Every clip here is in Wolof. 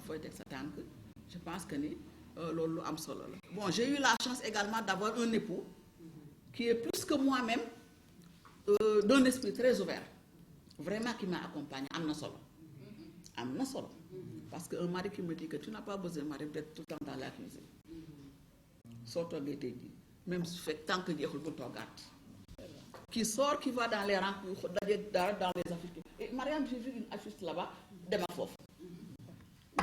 fooy teg sa tànk je pense que ni loolu lu am solo la. Bon, j'ai eu la chance également d'avoir un époux qui est plus que moi-même d'un esprit très ouvert, vraiment qui m'a accompagné. Am na solo parce que un mari qui me dit que tu n'as pas besoin, mari, d'être tout le temps dans la cuisine soo toggee tey jii même su fekk tant que jeexul bu toggaat, qui sort, qui va dans les rencontres dans les affiches. Et Mariam, j'ai vu une affiche là-bas dema foofu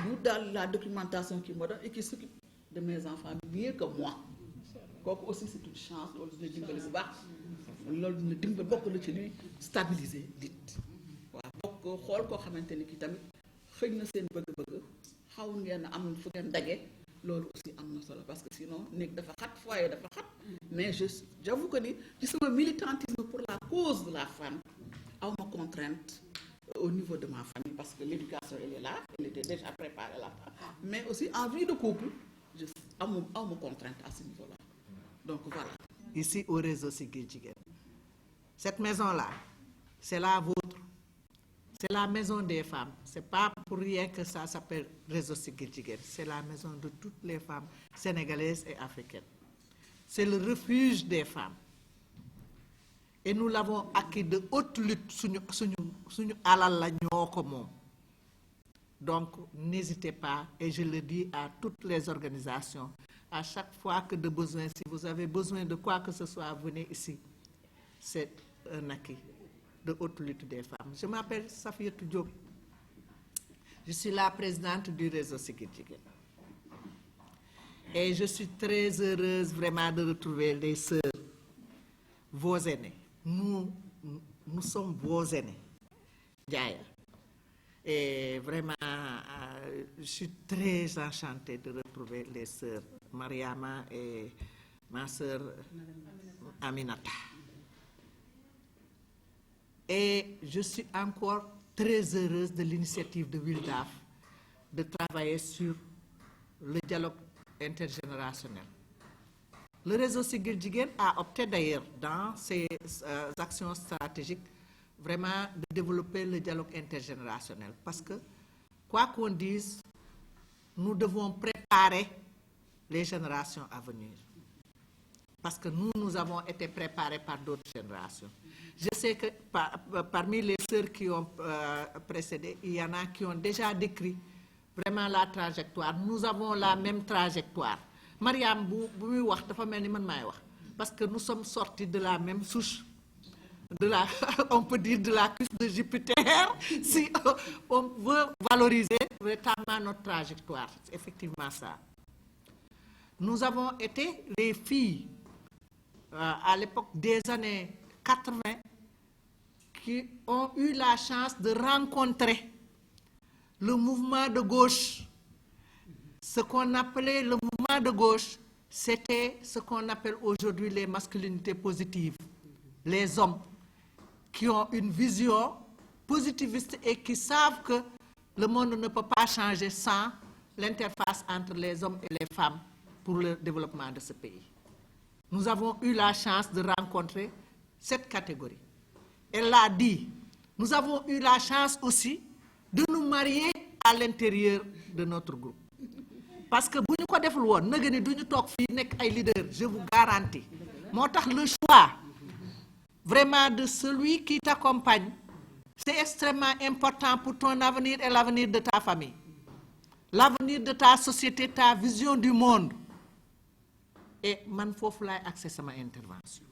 nous dans la documentation qui me donne et qui s'occupe de mes enfants mieux que moi. Kooku aussi c'est une chance, loolu dina dimbali bu baax, loolu dina dimbali bokk na ci luy stabiliser nit. waaw bokk xool koo xamante ni ki tamit xëy na seen bëgg-bëgg xaw ngeen am fu ngeen daje, loolu aussi am na solo parce que sinon néeg dafa xat, foyer dafa xat. Mais j'avoue que ni ci sama militantisme pour la cause de la femme aw ma contrainte au niveau de ma famille parce que l'éducation elle est là, elle était déjà préparée là. Mais aussi en vie de couple je aw ma contrainte à ce niveau-là. Donc voilà. Ici au réseau Siggil Jigéen, cette maison-là, c'est la vôtre, c'est la maison des femmes. C'est pas pour rien que ça s'appelle réseau Siggil Jigéen. C'est la maison de toutes les femmes sénégalaises et africaines. C'est le refuge des femmes. Et nous l'avons acquis de haute lutte. Suñu alal la ñoo ko moom. Donc n'hésitez pas, et je le dis à toutes les organisations, à chaque fois que de besoin, si vous avez besoin de quoi que ce soit, venez ici. C'est un acquis de haute lutte des femmes. Je m'appelle Safiatou Diop. Je suis la présidente du réseau Siggil Jigéen. Et je suis très heureuse vraiment de retrouver les sœurs, vos aînés. Nous sommes vos aînés. Diaya. Et vraiment, je suis très enchantée de retrouver les sœurs Mariama et ma sœur Aminata. Et je suis encore très heureuse de l'initiative de Wildaf de travailler sur le dialogue intergénérationnel. Le réseau Siggil Jigéen a opté d'ailleurs dans ses actions stratégiques vraiment de développer le dialogue intergénérationnel parce que quoi qu'on dise, nous devons préparer les générations à venir parce que nous avons été préparés par d'autres générations. Je sais que parmi les sœurs qui ont précédé, il y en a qui ont déjà décrit vraiment la trajectoire. Nous avons la même trajectoire. Mariam bu muy wax dafa mel ni man maay wax parce que nous sommes sortis de la même souche, on peut dire de la cuisse de Jupiter, si on veut valoriser véritablement notre trajectoire. C'est effectivement ça. Nous avons été les filles à l'époque des années 80 qui ont eu la chance de rencontrer le mouvement de gauche. Ce qu'on appelait le mouvement de gauche, c'était ce qu'on appelle aujourd'hui les masculinités positives. Les hommes qui ont une vision positiviste et qui savent que le monde ne peut pas changer sans l'interface entre les hommes et les femmes pour le développement de ce pays. Nous avons eu la chance de rencontrer cette catégorie. Elle l'a dit. Nous avons eu la chance aussi de nous marier à l'intérieur de notre groupe. Parce que si nous avons fait un leader, je vous garantis. Le choix vraiment de celui qui t'accompagne, c'est extrêmement important pour ton avenir et l'avenir de ta famille. L'avenir de ta société, ta vision du monde. Et man fofu lay accès à ma intervention.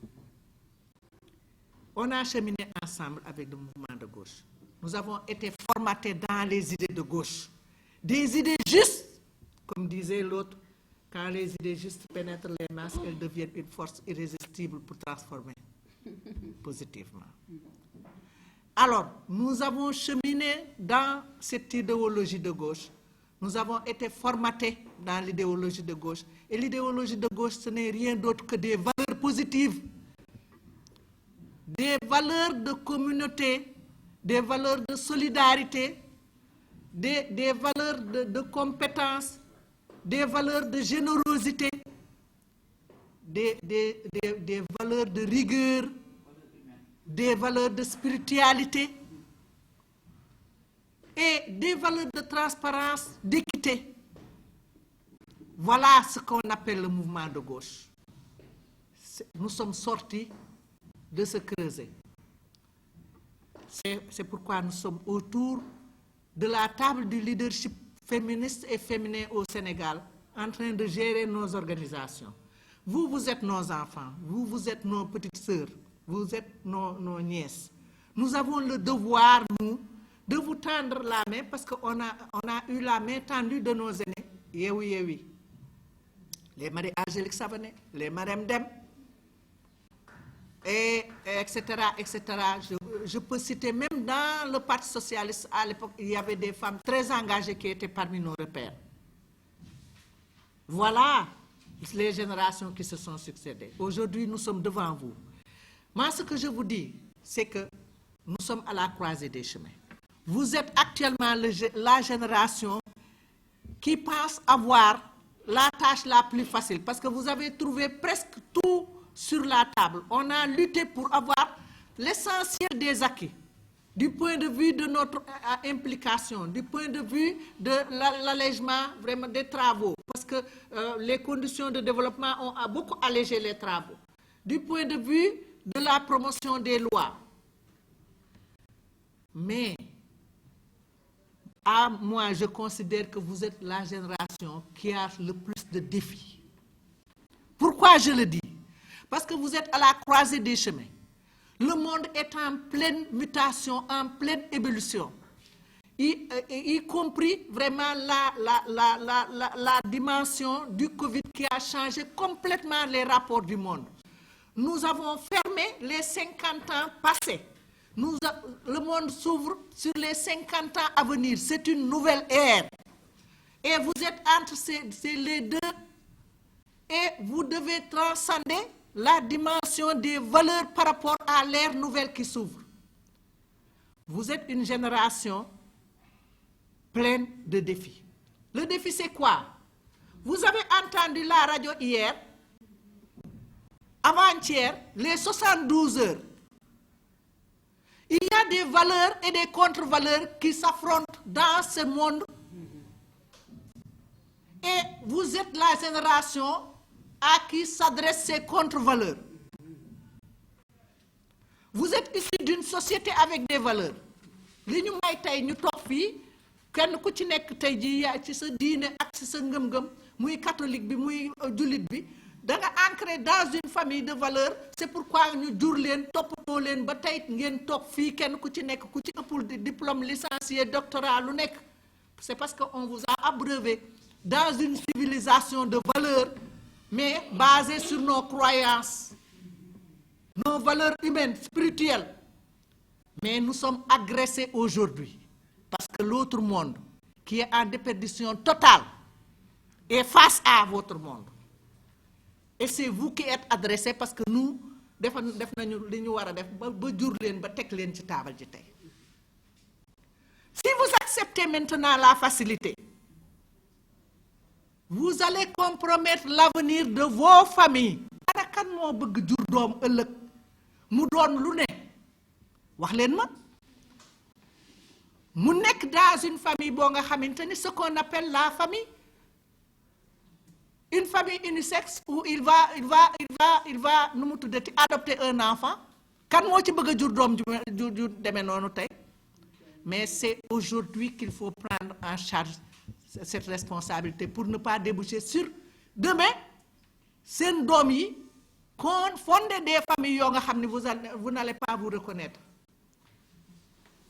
On a cheminé ensemble avec le mouvement de gauche. Nous avons été formatés dans les idées de gauche. Des idées justes, comme disait l'autre, quand les idées justes pénètrent les masses, elles deviennent une force irrésistible pour transformer positivement. Alors, nous avons cheminé dans cette idéologie de gauche. Nous avons été formatés dans l'idéologie de gauche. Et l'idéologie de gauche, ce n'est rien d'autre que des valeurs positives, des valeurs de communauté, des valeurs de solidarité, des valeurs de compétence, des valeurs de générosité, des valeurs de rigueur, des valeurs de spiritualité et des valeurs de transparence, d'équité. l'unité. Voilà ce qu'on appelle le mouvement de gauche. Nous sommes sortis de ce creuset. C'est pourquoi nous sommes autour de la table du leadership féministe et féminin au Sénégal, en train de gérer nos organisations. Vous, vous êtes nos enfants, vous êtes nos petites sœurs, vous êtes nos nièces. Nous avons le devoir, nous, de vous tendre la main parce qu'on a eu la main tendue de nos aînés. Yewi, yewi. Les Marie Angélique Savané, les Marem Dem, etc., etc. Je peux citer même dans le Parti socialiste, à l'époque, il y avait des femmes très engagées qui étaient parmi nos repères. Voilà les générations qui se sont succédées. Aujourd'hui, nous sommes devant vous. Moi, ce que je vous dis, c'est que nous sommes à la croisée des chemins. Vous êtes actuellement la génération qui pense avoir la tâche la plus facile, parce que vous avez trouvé presque tout sur la table. On a lutté pour avoir l'essentiel des acquis, du point de vue de notre implication, du point de vue de l'allègement vraiment des travaux, parce que les conditions de développement ont beaucoup allégé les travaux, du point de vue de la promotion des lois. Mais moi, je considère que vous êtes la génération qui a le plus de défis. Pourquoi je le dis? Parce que vous êtes à la croisée des chemins. Le monde est en pleine mutation, en pleine évolution, y compris vraiment la dimension du Covid qui a changé complètement les rapports du monde. Nous avons fermé les 50 ans passés. Le monde s'ouvre sur les 50 ans à venir. C'est une nouvelle ère. Et vous êtes entre les deux. Et vous devez transcender la dimension des valeurs par rapport à l'ère nouvelle qui s'ouvre. Vous êtes une génération pleine de défis. Le défi, c'est quoi? Vous avez entendu la radio hier, avant-hier, les 72 heures. Il y a des valeurs et des contre-valeurs qui s'affrontent dans ce monde. Et vous êtes la génération à qui s'adressent ces contre-valeurs. Vous êtes issu d'une société avec des valeurs. Li ñu may tay ñu tok fi kenn ku ci nek tay ji ya ci sa diine ak ci sa ngëm-ngëm muy catholique bi muy julit bi da nga ancré dans une famille de valeurs. C'est pourquoi ñu jur leen toppatoo leen ba tey ngeen toog fii kenn ku ci nekk ku ci ëppul diplôme licencié doctorat lu nekk. C'est parce qu'on vous a abreuvé dans une civilisation de valeurs, mais basée sur nos croyances, nos valeurs humaines, spirituelles. Mais nous sommes agressés aujourd'hui parce que l'autre monde, qui est en déperdition totale, est face à votre monde. Et c'est vous qui êtes adressés parce que nous, def nañu li ñu war a def ba jur leen ba teg leen ci taabal ji tey. Si vous acceptez maintenant la facilité, vous allez compromettre l'avenir de vos familles. Ana kan moo bëgg jur doom ëllëg mu doon lu ne wax leen ma mu nekk dans une famille boo nga xamante ni ce qu'on appelle la famille. Une famille unisexe où il va nu mu tuddati adopter un enfant. Kan moo ci bëgg a jur doom ju demee noonu tey. Mais c'est aujourd'hui qu'il faut prendre en charge cette responsabilité pour ne pas déboucher sur demain seen doom yi fonder des familles yoo nga xam ne vous n'allez pas vous reconnaître.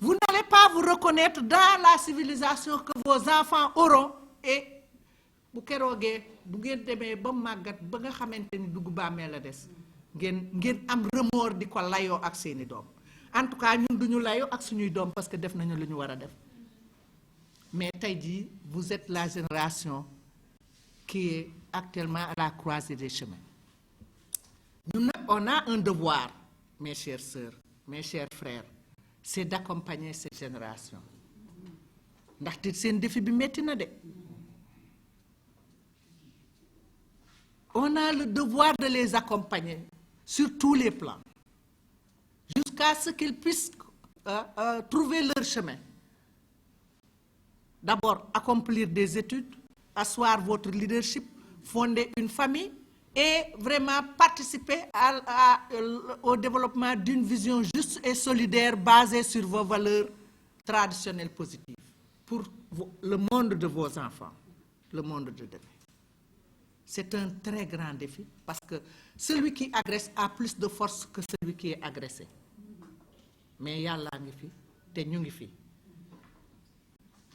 Vous n'allez pas vous reconnaître dans la civilisation que vos enfants auront. Et bu keroogee bu ngeen demee ba màggat ba nga xamante ni dugg bàmmeel la des ngeen am remords di ko layoo ak seeni doom. En tout cas ñun duñu layoo ak suñuy doom parce que def nañu lu ñu war a def. Mais tey jii vous êtes la génération qui est actuellement à la croisée des chemins. Ñun nag on a un devoir, mes chères sœurs, mes chers frères, c'est d'accompagner cette génération. Ndaxte seen défi bi metti na de. On a le devoir de les accompagner sur tous les plans, jusqu'à ce qu'ils puissent trouver leur chemin. d'abord accomplir des études, asseoir votre leadership, fonder une famille et vraiment participer au développement d'une vision juste et solidaire basée sur vos valeurs traditionnelles positives pour le monde de vos enfants, le monde de demain. C'est un très grand défi parce que celui qui agresse a plus de force que celui qui est agressé. Mais yàlla ngi fi te ñu ngi fi.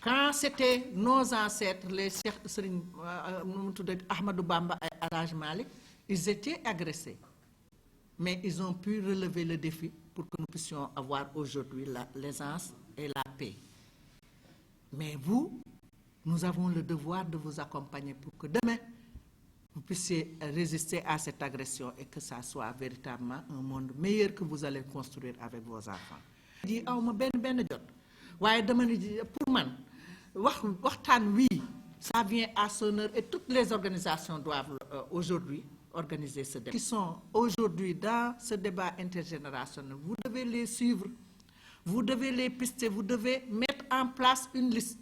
Quand c'était nos ancêtres, les Cheikh Serigne Ahmadou Bamba et El Hadj Malick, ils étaient agressés. Mais ils ont pu relever le défi pour que nous puissions avoir aujourd'hui l'aisance et la paix. Mais vous, nous avons le devoir de vous accompagner pour que demain, vous puissiez résister à cette agression et que ça soit véritablement un monde meilleur que vous allez construire avec vos enfants. Di awma benn jot waaye dama ni pour man waxtaan wii ça vient à son heure et toutes les organisations doivent aujourd'hui organiser ce débat. Qui sont aujourd'hui dans ce débat intergénérationnel, vous devez les suivre, vous devez les pister, vous devez mettre en place une liste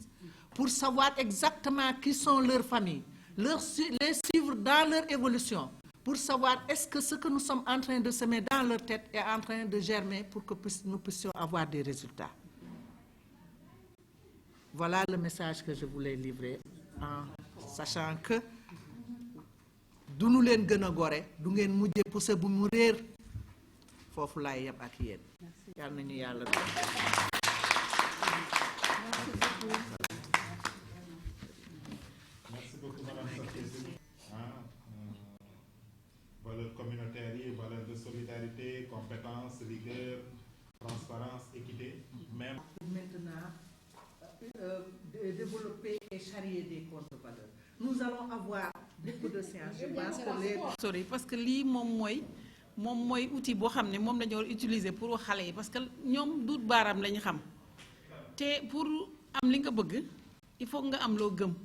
pour savoir exactement qui sont leurs familles, les suivre dans leur évolution, pour savoir est-ce que ce que nous sommes en train de semer dans leur tête est en train de germer pour que nous puissions avoir des résultats. Voilà le message que je voulais livrer en sachant que du nu leen gën a gore du ngeen mujjee pousse bu mu réer foofu laay yem ak yéen yàlla nañu yàlla Merci beaucoup madame Sarkozy. Valeurs communautaires yi, valeurs de solidarité, compétence, rigueur, transparence, équité, même maintenant développer et charrier des contre-valeurs. Nous allons avoir beaucoup de séances. Je pense que les... Sorry, parce que lii moom mooy outil boo xam ne moom la ñu war utiliser pour wax xale yi parce que ñoom duut baaraam la ñu xam te pour am li nga bëgg il faut nga am loo gëm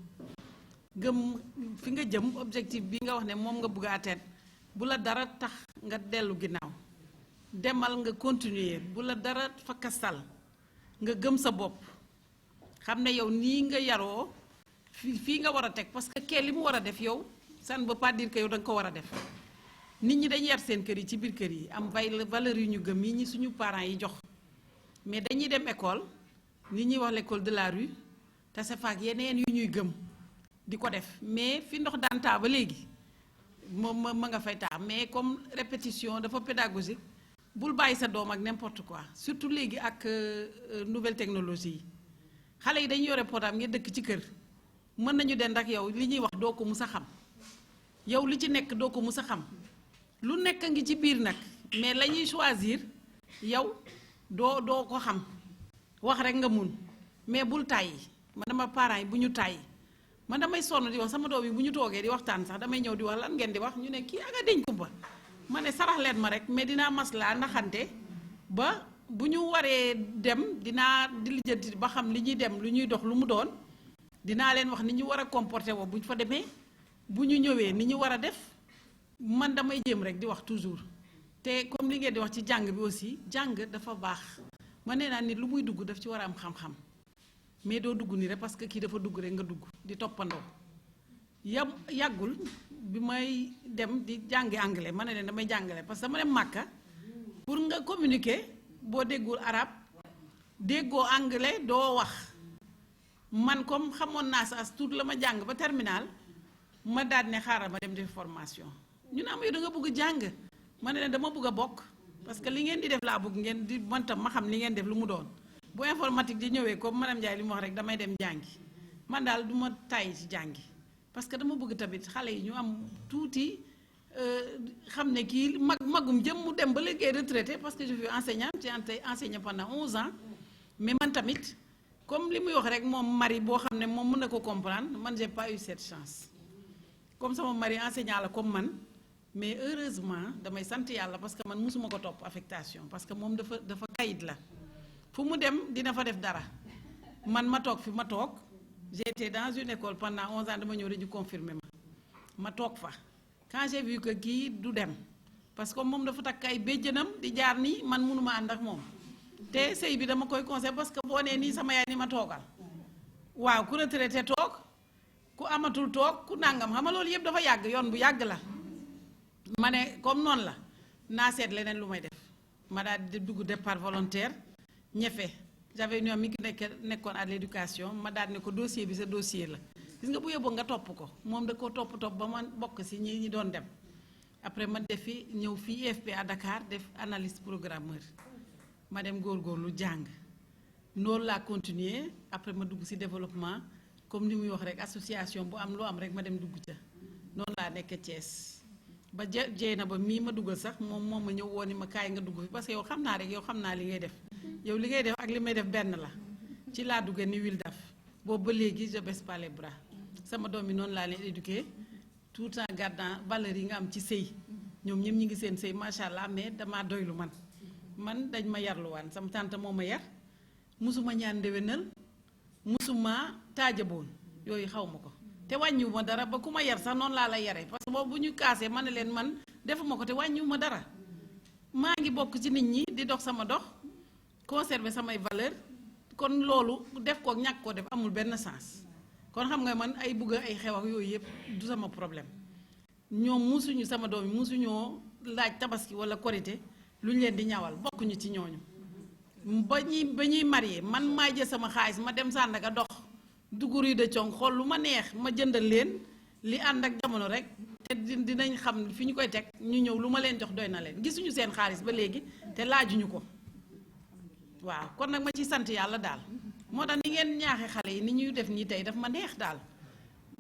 fi nga jëm objectif bi nga wax ne moom nga bëgg a atteindre bu la dara tax nga dellu ginnaaw demal nga continuer bu la dara fakastal nga gëm sa bopp xam ne yow nii nga yaroo fii nga war a teg parce que kee li mu war a def yow ça ne veut pas dire que yow da nga ko war a def nit ñi dañuy yar seen kër yi ci biir kër yi am valeur yu ñu gëm yi ñi suñu parents yi jox mais dañuy dem école nit ñuy wax l'école de la rue te sa faak yeneen yu ñuy gëm di ko def mais fi ndox daan taa ba léegi moom ma nga fay taa mais comme répétition dafa pédagogique bul bàyyi sa doom ak n'importe quoi surtout léegi ak nouvelle technologie yi xale yi dañu yore portable ngeen dëkk ci kër mën nañu den ak yow li ñuy wax doo ko mus a xam yow li ci nekk doo ko mus a xam lu nekk ngi ci biir nag mais la ñuy choisir yow doo ko xam wax rek nga mun mais bul tàyyi man dama parents yi bu ñu tàyyi man damay sonn di wax sama doom yi bu ñu toogee di waxtaan sax damay ñëw di wax lan ngeen di wax ñu ne kii aga deñ kumpa ma ne sarax leen ma rek mais dinaa maslaa naxante ba bu ñu waree dem dinaa di lijjanti ba xam li ñuy dem lu ñuy dox lu mu doon dinaa leen wax ni ñu war a comporter woo bu ñu fa demee bu ñu ñëwee ni ñu war a def man damay jéem rek di wax toujours te comme li ngeen di wax ci jàng bi aussi jàng dafa baax ma nee naa nit lu muy dugg daf ci war a am xam-xam mais doo dugg nii rek parce que kii dafa dugg rek nga dugg di toppandoo yàggul bi may dem di jàngi anglais ma ne leen damay jàngale parce que dama dem Màkka pour nga communiquer boo déggul arabe déggoo anglais doo wax man comme xamoon naa sa as tuut la ma jàng ba terminal ma daal ne xaaral ma dem def formation ñu ne am yow da nga bëgg jàng ma ne leen dama bëgg a bokk parce que li ngeen di def laa bëgg ngeen di man tam ma xam li ngeen def lu mu doon bu informatique di ñëwee comme madame Ndiaye li mu wax rek damay dem jàngi man daal du ma tàyyi ci jàngi parce que dama bëgg tamit xale yi ñu am tuuti xam ne kii magum jëm mu dem ba léegi retraité parce que je suis enseignante j'ai enseigné pendant 11 ans mais man tamit comme li muy wax rek moom mari boo xam ne moom mën na ko comprendre man j'ai pas eu cette chance comme sama mari enseignant la comme man mais heureusement damay sant yàlla parce que man musuma ko topp affectation parce que moom dafa kayit la fu mu dem dina fa def dara man ma toog fi ma toog j'étais dans une école pendant 11 ans dama ñëw dañu confirmer ma toog fa quand j'ai vu que kii du dem parce que moom dafa takk ay béjjënam di jaar nii man mënuma ànd ak moom te sëy bi dama koy conseil parce que boo nee nii sama yaay ni ma toogal waaw ku retraité toog ku amatul toog ku nangam xam nga loolu yëpp dafa yàgg yoon bu yàgg la ma ne comme noonu la naa seet leneen lu may def ma daal di dugg départ volontaire ñefe j'avais une amie qui nekkoon à l'éducation ma daal ne ko dossier bi sa dossier la gis nga bu yóbboo nga topp ko moom da koo topp ba ma bokk si ñi doon dem après ma def fi ñëw fii IFP à Dakar def analyste programmeur ma dem góorgóorlu jàng noonu laa continuer après ma dugg si développement comme ni muy wax rek association bu am loo am rek ma dem dugg ca noonu laa nekk Thiès ba jeey na ba mii ma dugal sax moom ma ñëw woon ni ma kaay nga dugg fi parce que yow xam naa rek yow xam naa li ngay def yow li ngay def ak li may def benn la ci laa duggee ni Wildaf boobu ba léegi je baisse pas les bras sama doom yi noonu laa leen éduqué tout en gardant valeurs yi nga am ci sëy ñoom ñëpp ñi ngi seen sëy macha allah mais damaa doylu man dañ ma yarluwaan sama tante moo ma yar musuma ñaan ndéwénal musuma taajaboon yooyu xaw ma ko te wàññiwu ma dara ba ku ma yar sax noonu laa la yare parce que boobu bu ñu kaasee ma ne leen man defuma ko te wàññiwu ma dara maa ngi bokk ci nit ñi di dox sama dox conserver samay valeur kon loolu def ko ñàkk koo def amul benn sens kon xam nga man ay bugg ay xew ak yooyu yëpp du sama problème ñoom musuñu sama doom yi musuñoo laaj tabaski wala korité lu ñu leen di ñawal bokkuñu ci ñooñu ba ñuy marié man maa jël sama xaalis ma dem Sandaga dox dugg rue de Thiong xool lu ma neex ma jëndal leen li ànd ak jamono rek te dinañ xam fi ñu koy teg ñu ñëw lu ma leen jox doy na leen gisuñu seen xaalis ba léegi te laajuñu ko waaw kon nag ma ci sant yàlla daal moo tax ni ngeen ñaaxe xale yi ni ñuy def nii tey daf ma neex daal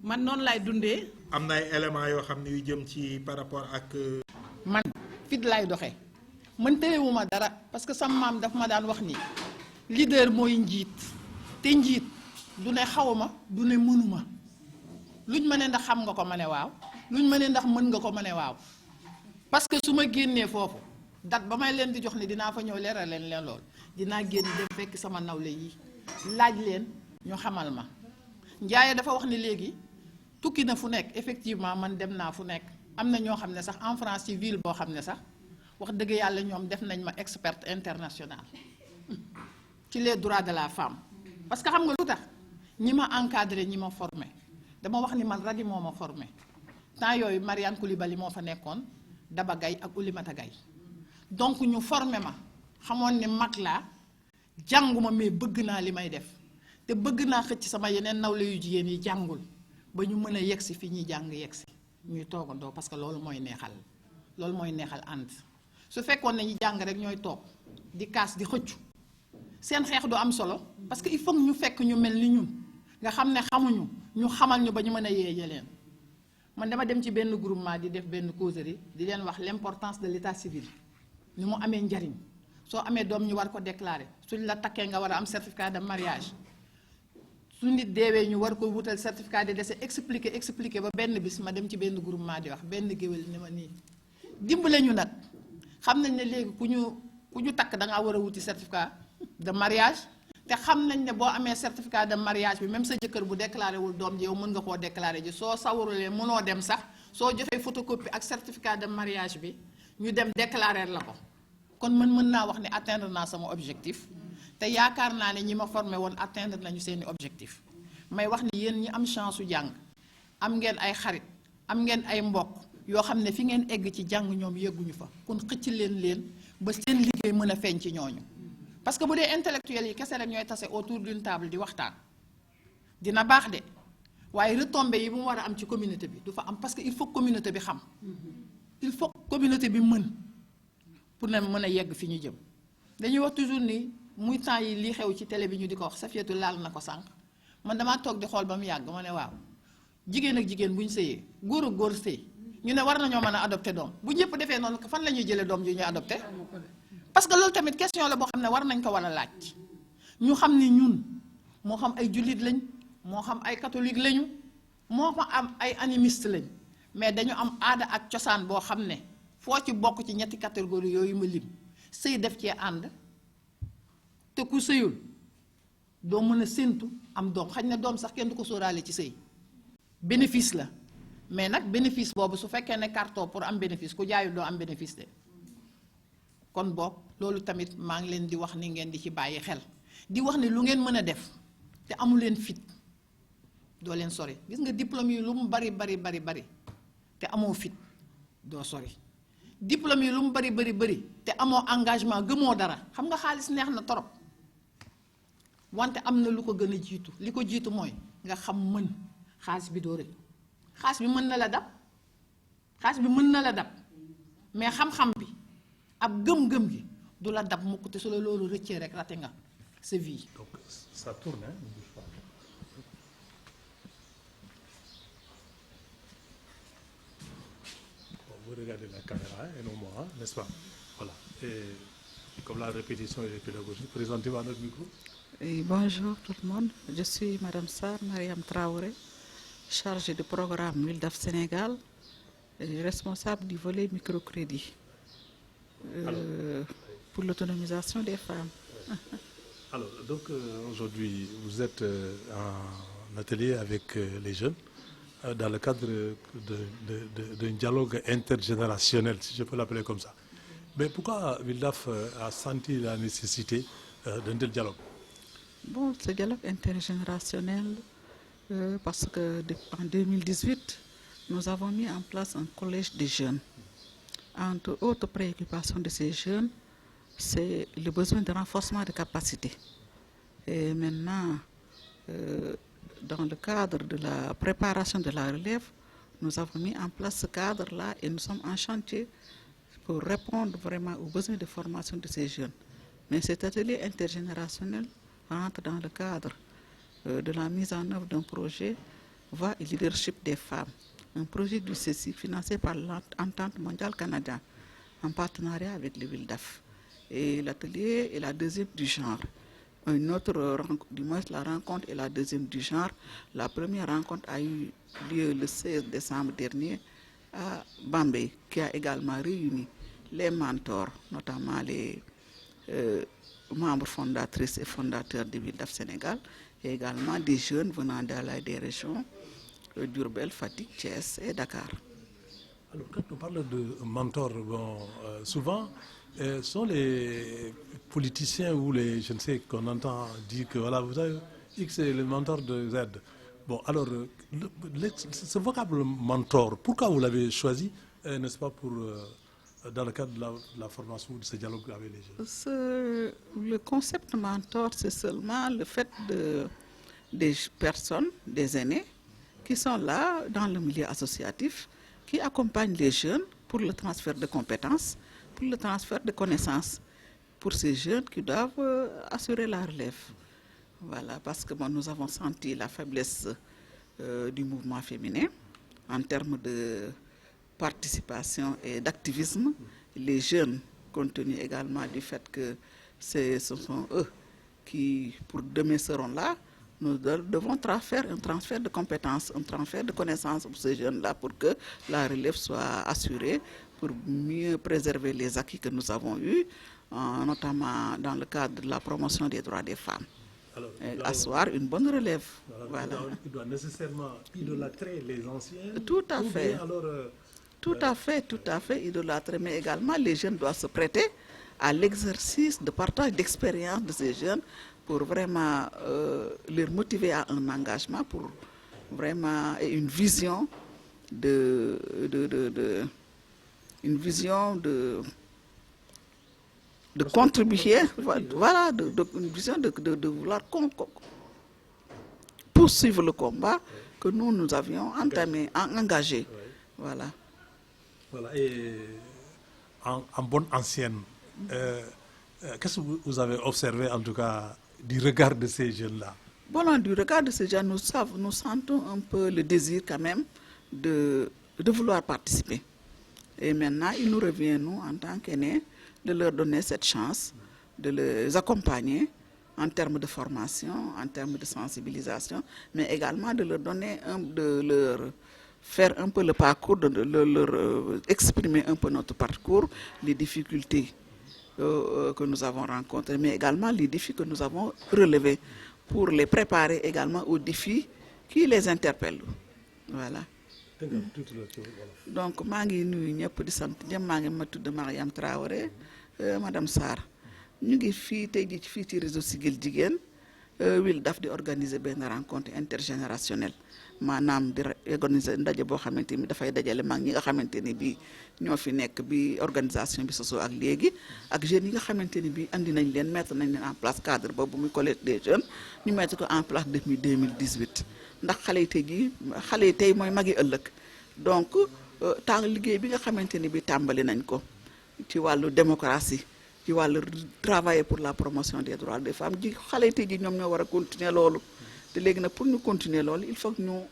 man noonu laay dundee. am na ay éléments yoo xam ne yu jëm ci par rapport ak. man fit laay doxee man tëlewuma dara parce que sama maam daf ma daan wax ni leader mooy njiit te njiit du ne xawma du ne mënuma luñ ma ne ndax xam nga ko ma ne waaw luñ ma ne ndax mën nga ko ma ne waaw parce que su ma génnee foofu date ba may leen di jox ni dinaa fa ñëw leeral leen lool dinaa génn dem fekk sama nawle yi laaj leen ñu xamal ma Njaaye dafa wax ni léegi tukki na fu nekk effectivement man dem naa fu nekk am na ñoo xam ne sax en France ci ville boo xam ne sax wax dëgg yàlla ñoom def nañ ma experte internationale ci les droits de la femme parce que xam nga lu tax ñi ma encadré ñi ma formé dama wax ni man Radi moo ma formé temps yooyu Marianne Koulibaly moo fa nekkoon Daba Gaye ak Oulimata Gaye donc ñu formé ma xamoon ne mag laa jànguma mais bëgg naa li may def te bëgg naa xëcc sama yeneen nawle yu jigéen yi jàngul ba ñu mën a yegsi fi ñuy jàng yegsi ñuy toogandoo parce que loolu mooy neexal ànd su fekkoon ne ñu jàng rek ñooy toog di kaas di xëccu seen xeex du am solo parce que il faut ñu fekk ñu mel ni ñun nga xam ne xamuñu ñu xamal ñu ba ñu mën a yeeje leen man dama dem ci benn groupement di def benn causerie di leen wax l'importance de l'état civil ni mu amee njariñ soo amee doom ñu war ko déclarer suñ la takkee nga war a am certificat de mariage su nit deewee ñu war ko wutal certificat de décès expliquer ba benn bis ma dem ci benn groupement di wax benn géwél ni ma nii dimbale ñu nag xam nañ ne léegi ku ñu takk da ngaa war a wuti certificat de mariage te xam nañ ne boo amee certificat de mariage bi même sa jëkkër bu déclaré wul doom ji yow mën nga koo déclaré ji soo sawarulee mënoo dem sax soo joxee photocopie ak certificat de mariage bi ñu dem déclarer la ko kon mën naa wax ne atteindre naa sama objectif te yaakaar naa ne ñi ma formé woon atteindre nañu seeni objectif may wax ni yéen ñi am chance su jàng am ngeen ay xarit am ngeen ay mbokk yoo xam ne fi ngeen egg ci jàng ñoom yegguñu fa kon xëcc leen ba seen liggéey mën a feeñ ci ñooñu parce que bu dee intellectuels yi kese rek ñooy tase autour d'une table di waxtaan dina baax de waaye retombées yi bu mu war a am ci communauté bi du fa am parce que il faut communauté bi xam il faut communauté bi mën pour ne mën a yegg fi ñu jëm dañuy wax toujours ni muy temps yi lii xew ci télé bi ñu di ko wax Safiatou laal na ko sànq man damaa toog di xool ba mu yàgg ma ne waaw jigéen ak jigéen bu ñu sëyee góor ak góor sëy ñu ne war nañoo mën a adopté doom bu ñëpp defee noonu fan la ñuy jëlee doom ji ñu adopté parce que loolu tamit question la boo xam ne war nañ ko war a laaj ñu xam ni ñun moo xam ay jullit lañ moo xam ay catholique lañu moo xam am ay animiste lañ mais dañu am aada ak cosaan boo xam ne foo ci bokk ci ñetti catégorie yooyu ma lim sëy def cee ànd te ku sëyul doo mën a séntu am doom xañ na doom sax kenn du ko sóoraale ci sëy bénéfice la mais nag bénéfice boobu su fekkee ne carton pour am bénéfice ku jaayul doo am bénéfice de kon boog loolu tamit maa ngi leen di wax ni ngeen di ci bàyyi xel di wax ni lu ngeen mën a def te amu leen fit doo leen sori gis nga diplôme yi lu mu bari te amoo fit doo sori diplôme yi lu mu bari te amoo engagement gëmoo dara xam nga xaalis neex na torop wante am na lu ko gën a jiitu li ko jiitu mooy nga xam mën xaalis bi doo rëy xaalis bi mën na la dab mais xam-xam bi ab gëm-gëm gi du la dab mukk te su la loolu rëccee rek raté nga sa vie. Donc ça tourne, hein, ne bouge pas. Bon, vous regardez la caméra, et non moi, hein, n'est-ce pas? Voilà. Et comme la répétition est pédagogique, présentez-vous à notre micro. Et bonjour tout le monde, je suis Madame Sarr Mariam Traoré, chargée de programme WILDAF Sénégal, et responsable du volet microcrédit pour l'autonomisation des femmes. Alors, donc aujourd'hui, vous êtes en atelier avec les jeunes dans le cadre d'un dialogue intergénérationnel, si je peux l'appeler comme ça. Mais pourquoi WILDAF a senti la nécessité d'un tel dialogue? Bon, ce dialogue intergénérationnel, parce que en 2018, nous avons mis en place un collège des jeunes. Entre autres préoccupations de ces jeunes, c'est le besoin de renforcement de capacités. Et maintenant, dans le cadre de la préparation de la relève, nous avons mis en place ce cadre-là et nous sommes en chantier pour répondre vraiment aux besoins de formation de ces jeunes. Mais cet atelier intergénérationnel rentre dans le cadre de la mise en œuvre d'un projet Voix et leadership des femmes, un projet du CECI financé par l'Entente mondiale canadienne en partenariat avec le WILDAF. Et l'atelier est la deuxième du genre. Une autre, du moins la rencontre est la deuxième du genre. La première rencontre a eu lieu le 16 décembre dernier à Bambey, qui a également réuni les mentors, notamment les membres fondatrices et fondateurs du WILDAF Sénégal, et également des jeunes venant des régions d'Diourbel, Fatick, Thiès et Dakar. Alors, quand on parle de mentors, bon, souvent, ce sont les politiciens ou les, je ne sais, qu'on entend dire que voilà, vous avez X est le mentor de Z. Bon, alors, ce vocable mentor, pourquoi vous l'avez choisi, n'est-ce pas, pour, dans le cadre de la formation de ce dialogue avec les jeunes? Le concept mentor, c'est seulement le fait des personnes, des aînés, qui sont là dans le milieu associatif, qui accompagnent les jeunes pour le transfert de compétences, pour le transfert de connaissances, pour ces jeunes qui doivent assurer la relève. Voilà, parce que bon, nous avons senti la faiblesse du mouvement féminin en termes de participation et d'activisme. Les jeunes, compte tenu également du fait que ce sont eux qui, pour demain, seront là, nous devons faire un transfert de compétences, un transfert de connaissances pour ces jeunes-là pour que la relève soit assurée, pour mieux préserver les acquis que nous avons eus, notamment dans le cadre de la promotion des droits des femmes. Alors, asseoir une bonne relève. Voilà. Il doit nécessairement idolâtrer les anciens. Tout à fait. Alors, tout à fait idolâtrer, mais également les jeunes doivent se prêter à l'exercice de partage d'expérience de ces jeunes pour vraiment les motiver à un engagement, pour vraiment une vision une vision de contribuer, voilà, une vision de vouloir poursuivre le combat que nous avions entamé, engagé. Voilà. Voilà, et en bonne ancienne, qu'est-ce que vous avez observé en tout cas du regard de ces jeunes-là? Bon, du regard de ces jeunes, nous sentons un peu le désir quand même de vouloir participer. Et maintenant, il nous revient, nous, en tant qu'aînés, de leur donner cette chance, de les accompagner en termes de formation, en termes de sensibilisation, mais également de leur donner, faire un peu le parcours, de leur exprimer un peu notre parcours, les difficultés que nous avons rencontrées, mais également les défis que nous avons relevés, pour les préparer également aux défis qui les interpellent. Voilà. Donc, je suis Mariam Traoré, Madame Sarr. Nous sommes ici ci réseau Siggil Jigéen WILDAF di organiser benn rencontre intergénérationnelle maanaam di organiser ndaje boo xamante ni dafay dajale mag ñi nga xamante ni bii ñoo fi nekk bi organisation bi sosoo ak léegi ak jeunes yi nga xamante ni bii andi nañ leen mettre nañ leen en place cadre boobu muy collège des jeunes ñu mettre ko en place depuis 2018 ndax xale yi tey mooy magi ëllëg donc temps liggéey bi nga xamante ni bii tàmbali nañ ko ci wàllu démocratie ci wàllu travailler pour la promotion des droits des femmes ji xale yi tey ji ñoom ñoo war a continuer loolu te léegi nag pour ñu continuer loolu il faut que ñu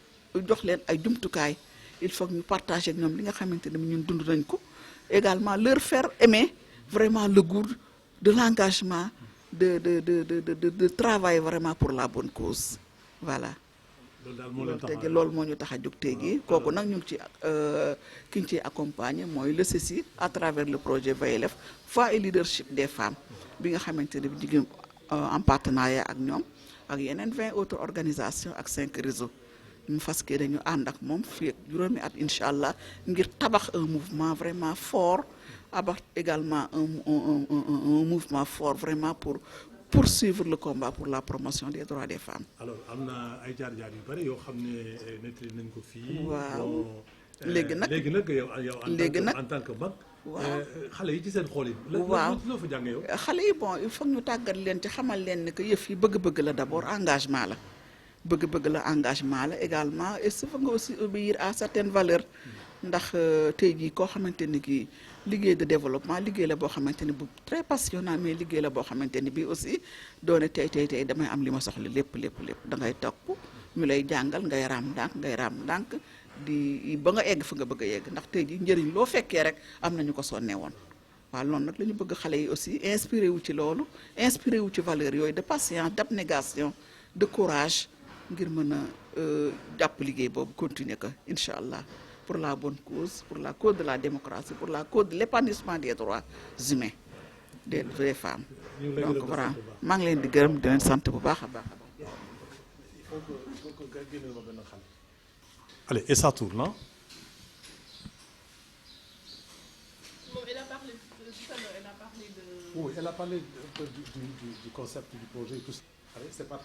jox leen ay jumtukaay il faut que ñu partager ak ñoom li nga xamante ne ñun dund nañ ko également leur faire aimer vraiment le goût de l'engagement de travailler vraiment pour la bonne cause voilà. loolu moo ñu tax a jóg tey jii kooku nag ñu ngi ci ki ñu ciy accompagner mooy le CECI à travers le projet VLF Voix et Leadership des femmes bi nga xamante ne bi ñu ngi en partenariat ak ñoom ak yeneen 20 autres organisations ak 5 réseaux ñu fas yéene ñu ànd ak moom fii ak juróomi at incha allah ngir tabax un mouvement vraiment fort abax également un mouvement fort vraiment pour poursuivre le combat pour la promotion des droits des femmes. alors am na ay jaar-jaar yu bari yoo xam ne nettali nañ ko fii. waaw léegi nag yow en tant que mag. waaw xale yi ci seen xool yi. waaw loo fa jàng yow. xale yi bon il faut ñu tàggat leen ci xamal leen ne que yëf yi bëgg-bëgg la d'abord engagement la bëgg-bëgg la engagement la également et il faut nga aussi obéir à certaines valeurs ndax tey jii koo xamante ni kii liggéey de développement liggéey la boo xamante ni bu très passionnant mais liggéey la boo xamante ni bii aussi doone tey damay am li ma soxla lépp da ngay topp ñu lay jàngal ngay raam ndànk di ba nga egg fa nga bëgg a yegg ndax tey jii njëriñ loo fekkee rek am na ñu ko sonne woon waaw loolu nag la ñu bëgg xale yi aussi inspiré wu ci loolu inspiré wu ci valeurs yooyu de patience d'abnégation de courage ngir mën a jàpp liggéey boobu continuer ko incha allah pour la bonne cause pour la cause de la démocratie pour la cause de l'épanouissement des droits humains des femmes donc vraiment maa ngi leen di gërëm di leen sant bu baax a baax. Allez, et ça tourne, non? Bon, elle a parlé tout à l'heure, elle a parlé de... Oui, elle a parlé du concept du projet et tout ça. Allez, c'est parti.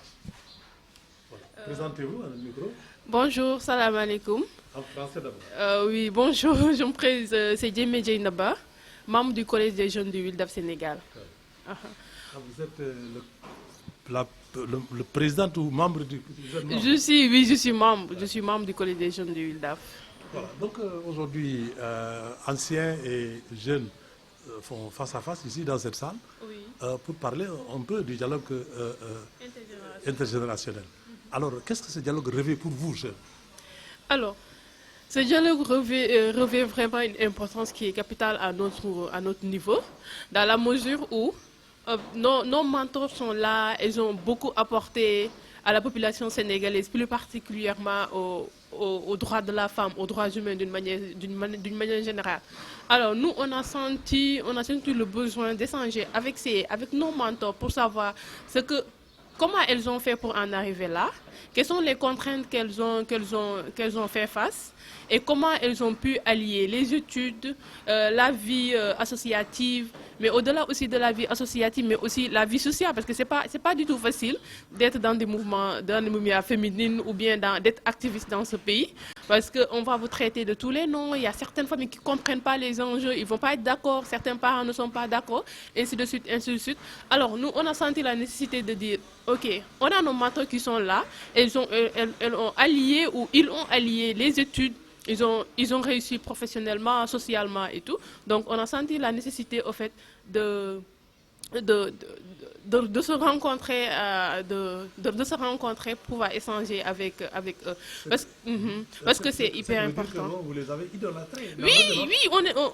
Voilà. Présentez-vous à le micro. Bonjour, salam alaikum. En français d'abord. Oui, bonjour, je me présente, c'est Djemé Djeynaba, membre du Collège des jeunes du WILDAF Sénégal. Vous êtes le président ou membre du gouvernement? Je suis membre du Collège des jeunes du WILDAF. Voilà, donc aujourd'hui, anciens et jeunes font face à face ici dans cette salle, Oui. Pour parler un peu du dialogue intergénérationnel. Alors, qu'est-ce que ce dialogue revêt pour vous, jeunes? Alors, ce dialogue revêt vraiment une importance qui est capitale à notre niveau, dans la mesure où nos mentors sont là, ils ont beaucoup apporté à la population sénégalaise, plus particulièrement aux droits de la femme, aux droits humains d'une manière générale. Alors nous, on a senti le besoin d'échanger avec nos mentors pour savoir comment elles ont fait pour en arriver là, quelles sont les contraintes qu'elles ont fait face et comment elles ont pu allier les études, la vie associative, mais au-delà aussi de la vie associative, mais aussi la vie sociale, parce que c'est pas du tout facile d'être dans des mouvements féminines ou bien d'être activiste dans ce pays, parce qu'on va vous traiter de tous les noms, il y a certaines familles qui ne comprennent pas les enjeux, ils ne vont pas être d'accord, certains parents ne sont pas d'accord, ainsi de suite, ainsi de suite. Alors nous, on a senti la nécessité de dire, ok, on a nos mentors qui sont là, elles ont allié ou ils ont allié les études, ils ont réussi professionnellement, socialement et tout. Donc on a senti la nécessité au fait de se rencontrer, de se rencontrer pour pouvoir échanger avec eux. Parce que c'est hyper important. Vous les avez idolâtrés. Oui,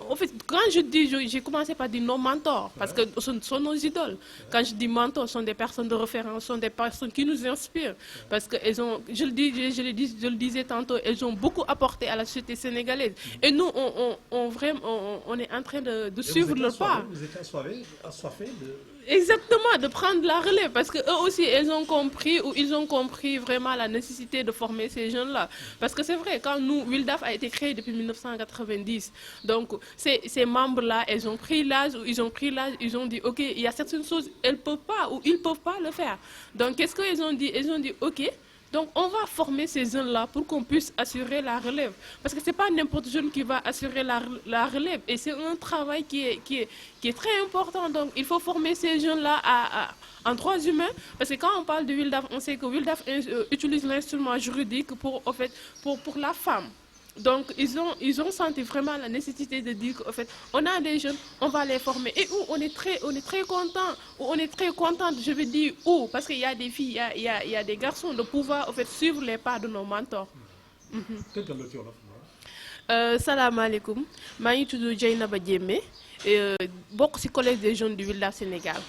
en fait, quand je dis, j'ai commencé par dire nos mentors, parce que ce sont nos idoles. Quand je dis mentors, ce sont des personnes de référence, ce sont des personnes qui nous inspirent. Parce que elles ont, je le disais tantôt, elles ont beaucoup apporté à la société sénégalaise. Et nous, on est en train de suivre leur pas. Vous étiez assoiffés Exactement, de prendre la relève, parce que eux aussi, ils ont compris vraiment la nécessité de former ces jeunes-là. Parce que c'est vrai, quand nous, Wildaf a été créé depuis 1990, donc ces membres-là, ils ont pris l'âge, ils ont dit, ok, il y a certaines choses, elles peuvent pas ou ils peuvent pas le faire. Donc qu'est-ce qu'ils ont dit? Ils ont dit, ok. Donc, on va former ces jeunes-là pour qu'on puisse assurer la relève. Parce que ce n'est pas n'importe jeune qui va assurer la relève. Et c'est un travail qui est très important. Donc, il faut former ces jeunes-là en droits humains. Parce que quand on parle de Wildaf, on sait que Wildaf utilise l'instrument juridique pour la femme. Donc, ils ont senti vraiment la nécessité de dire qu'en fait, on a des jeunes, on va les former. Et où on est très content, je veux dire où, parce qu'il y a des filles, il y a des garçons, de pouvoir en fait, suivre les pas de nos mentors. Salam alaikum, je suis Dieynaba Diémé, bokk ci collège des jeunes du Wildaf Sénégal.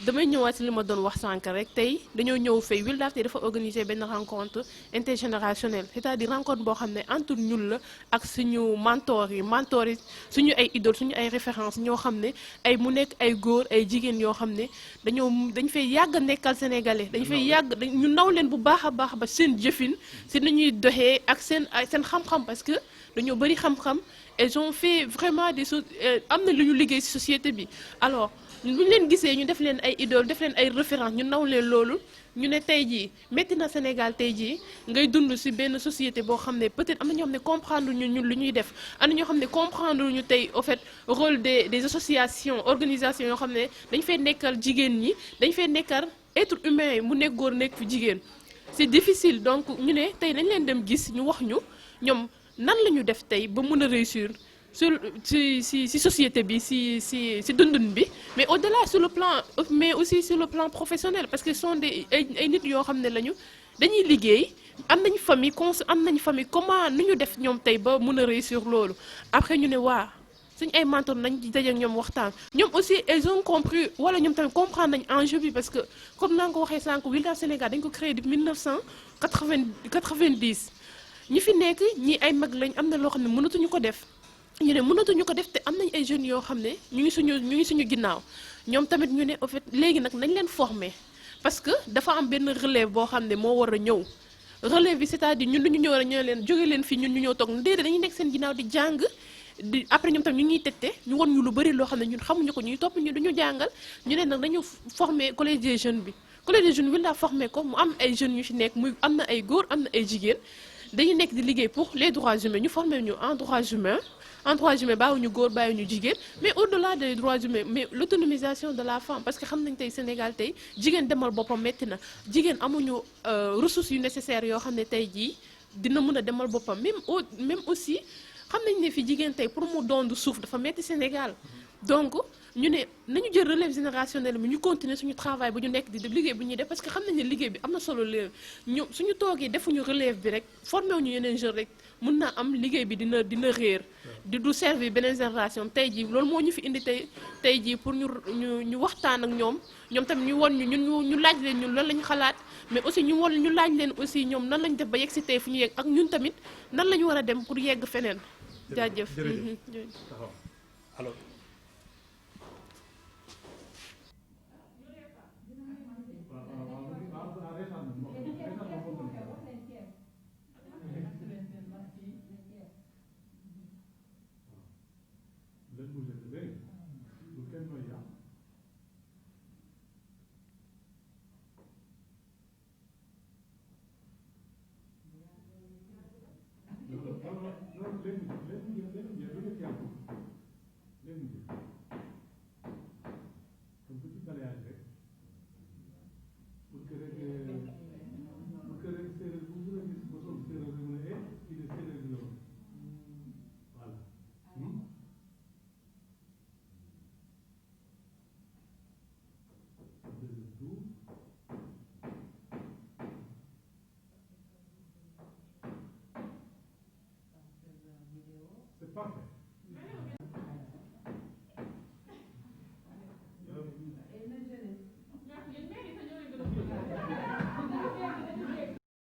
damay ñëwaat ci li ma doon wax sànq rek tey dañoo ñëw fay Wildaf tey dafa organiser benn rencontre intergénérationnelle c'est-à-dire rencontre boo xam ne entre ñun la ak suñu mentors yi suñu ay idoles suñu ay références ñoo xam ne ay mu nekk ay góor ay jigéen yoo xam ne dañ fay yàgg nekkal sénégalais dañ fay yàgg ñu naw leen bu baax a baax ba seen jëfin ci nañuy doxee ak seen xam-xam parce que dañoo bëri xam-xam elles ont fait vraiment des choses am na lu ñu liggéey ci société bi alors bu ñu leen gisee ñu def leen ay idole def leen ay référence ñu naw leen loolu ñu ne tey jii métti na Sénégal tey jii ngay dund ci benn société boo xam ne peut-être am na ñoo xam ne comprendre ñu ñun lu ñuy def am na ñoo xam ne comprendre ñu tey au fait rôle des associations organisations yoo xam ne dañ fay nekkal jigéen ñi dañ fay nekkal être humain mu nekk góor nekk fi jigéen c'est difficile donc ñu ne tey dañ leen dem gis ñu wax ñu ñoom nan la ñu def tey ba mën a réussir ci société bi ci dundun bi mais au-delà mais aussi sur le plan professionnel parce que ce sont ay nit yoo xam ne lañu dañuy liggéey am nañ famille comment nu ñu def ñoom tey ba mën a réussir loolu après ñu ne waa suñ ay mentor nañ daje ak ñoom waxtaan ñoom aussi ils ont compris wala ñoom tamit comprendre nañ enjeu bi parce que comme naa nga ko waxee sànq Wildaf Sénégal dañ ko créé depuis 1990 ñi fi nekk ñi ay mag lañ am na loo xam ne mënatuñu ko def ñu ne mënatuñu ko def te am nañ ay jeunes yoo xam ne ñu ngi suñu ginnaaw ñoom tamit ñu ne en fait léegi nag nañ leen former parce que dafa am benn relève boo xam ne moo war a ñëw relève bi c'est-à-dire ñun ñu ñëw ñoo leen jóge leen fii ñun ñu ñëw toog déedéet dañuy nekk seen ginnaaw di jàng di après ñoom tamit ñu ngi tette ñu won ñu lu bëri loo xam ne ñun xamuñu ko ñuy topp ñu duñu jàngal ñu ne nag dañu former collège des jeunes bi collège des jeunes bi laa formé ko mu am ay jeunes yu fi nekk muy am na ay góor am na ay jigéen dañu nekk di liggéey pour les droits humains ñu formé ñu en droits humains bàyyiwuñu góor bàyyiwuñu jigéen mais au-delà des droits humains mais l'autonomisation de la femme parce que xam nañ tey Sénégal tey jigéen demal boppam metti na jigéen amuñu ressources yu nécessaires yoo xam ne tey jii dina mën a demal boppam même aussi xam nañ ne fi jigéen tey pour mu doon suuf dafa metti Sénégal donc ñu ne nañu jël relève générationnelle bi ñu continuer suñu travail bu ñu nekk di def liggéey bu ñuy def parce que xam nañ ne liggéey bi am na solo leen ñu suñu toogee defuñu relève bi rek formé wuñu yeneen jeunes rek mun naa am liggéey bi dina réer du servir beneen génération tey jii loolu moo ñu fi indi tey jii pour ñu waxtaan ak ñoom tamit ñu won ñu laaj leen ñun lan lañu xalaat mais aussi ñu laaj leen aussi ñoom nan lañu def ba yegg si tey fu ñu yegg ak ñun tamit nan la ñu war a dem pour yegg feneen jaajëf alors let me